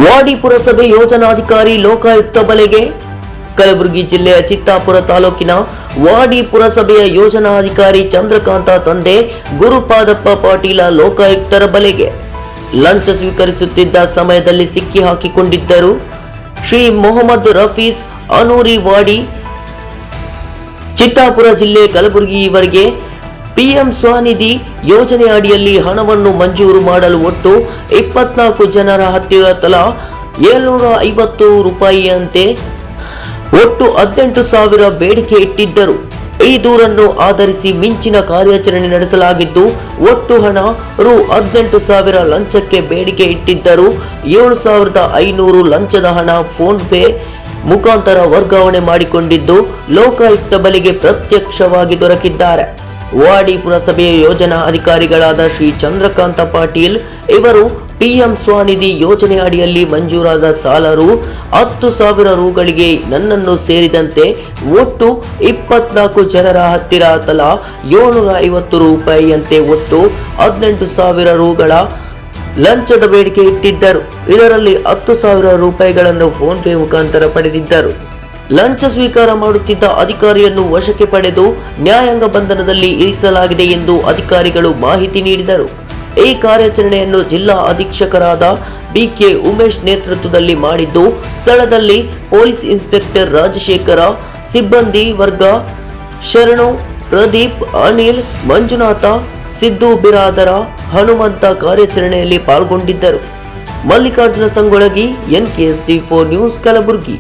ವಾಡಿ ಪುರಸಭೆ ಯೋಜನಾಧಿಕಾರಿ ಲೋಕಾಯುಕ್ತ ಬಲೆಗೆ. ಕಲಬುರಗಿ ಜಿಲ್ಲೆಯ ಚಿತ್ತಾಪುರ ತಾಲೂಕಿನ ವಾಡಿ ಪುರಸಭೆಯ ಯೋಜನಾಧಿಕಾರಿ ಚಂದ್ರಕಾಂತ ತಂದೆ ಗುರುಪಾದಪ್ಪ ಪಾಟೀಲ ಲೋಕಾಯುಕ್ತರ ಬಲೆಗೆ. ಲಂಚ ಸ್ವೀಕರಿಸುತ್ತಿದ್ದ ಸಮಯದಲ್ಲಿ ಸಿಕ್ಕಿ ಹಾಕಿಕೊಂಡಿದ್ದರು. ಶ್ರೀ ಮೊಹಮ್ಮದ್ ರಫೀಸ್ ಅನೂರಿ ವಾಡಿ ಚಿತ್ತಾಪುರ ಜಿಲ್ಲೆ ಕಲಬುರಗಿ ಇವರಿಗೆ ಪಿಎಂ ಸ್ವನಿಧಿ ಯೋಜನೆ ಅಡಿಯಲ್ಲಿ ಹಣವನ್ನು ಮಂಜೂರು ಮಾಡಲು ಒಟ್ಟು 24 ಜನರ ಹತ್ತಿರ ತಲಾ 750 ರೂಪಾಯಿಯಂತೆ ಒಟ್ಟು 18,000 ಬೇಡಿಕೆ ಇಟ್ಟಿದ್ದರು. ಈ ದೂರನ್ನು ಆಧರಿಸಿ ಮಿಂಚಿನ ಕಾರ್ಯಾಚರಣೆ ನಡೆಸಲಾಗಿದ್ದು ಒಟ್ಟು ಹಣ ರು 18,000 ಲಂಚಕ್ಕೆ ಬೇಡಿಕೆ ಇಟ್ಟಿದ್ದರು. 7,500 ಲಂಚದ ಹಣ ಫೋನ್ ಪೇ ಮುಖಾಂತರ ವರ್ಗಾವಣೆ ಮಾಡಿಕೊಂಡಿದ್ದು ಲೋಕಾಯುಕ್ತ ಬಳಿಗೆ ಪ್ರತ್ಯಕ್ಷವಾಗಿ ದೊರಕಿದ್ದಾರೆ. ವಾಡಿ ಪುರಸಭೆಯ ಯೋಜನಾ ಅಧಿಕಾರಿಗಳಾದ ಶ್ರೀ ಚಂದ್ರಕಾಂತ ಪಾಟೀಲ್ ಇವರು ಪಿಎಂ ಸ್ವನಿಧಿ ಯೋಜನೆ ಅಡಿಯಲ್ಲಿ ಮಂಜೂರಾದ ಸಾಲ ರು 10,000 ರೂಗಳಿಗೆ ನನ್ನನ್ನು ಸೇರಿದಂತೆ ಒಟ್ಟು 24 ಜನರ ಹತ್ತಿರ ತಲಾ 750 ರೂಪಾಯಿಯಂತೆ ಒಟ್ಟು 18,000 ರೂಗಳ ಲಂಚದ ಬೇಡಿಕೆ ಇಟ್ಟಿದ್ದರು. ಇದರಲ್ಲಿ 10,000 ರೂಪಾಯಿಗಳನ್ನು ಫೋನ್ ಪೇ ಮುಖಾಂತರ ಪಡೆದಿದ್ದರು. ಲಂಚ ಸ್ವೀಕಾರ ಮಾಡುತ್ತಿದ್ದ ಅಧಿಕಾರಿಯನ್ನು ವಶಕ್ಕೆ ಪಡೆದು ನ್ಯಾಯಾಂಗ ಬಂಧನದಲ್ಲಿ ಇರಿಸಲಾಗಿದೆ ಎಂದು ಅಧಿಕಾರಿಗಳು ಮಾಹಿತಿ ನೀಡಿದರು. ಈ ಕಾರ್ಯಾಚರಣೆಯನ್ನು ಜಿಲ್ಲಾ ಅಧೀಕ್ಷಕರಾದ ಬಿಕೆ ಉಮೇಶ್ ನೇತೃತ್ವದಲ್ಲಿ ಮಾಡಿದ್ದು ಸ್ಥಳದಲ್ಲಿ ಪೊಲೀಸ್ ಇನ್ಸ್ಪೆಕ್ಟರ್ ರಾಜಶೇಖರ, ಸಿಬ್ಬಂದಿ ವರ್ಗ ಶರಣು, ಪ್ರದೀಪ್, ಅನಿಲ್, ಮಂಜುನಾಥ, ಸಿದ್ದು ಬಿರಾದರ, ಹನುಮಂತ ಕಾರ್ಯಾಚರಣೆಯಲ್ಲಿ ಪಾಲ್ಗೊಂಡಿದ್ದರು. Mallikarjun Sangolagi, NKSD4 news, Kalaburagi.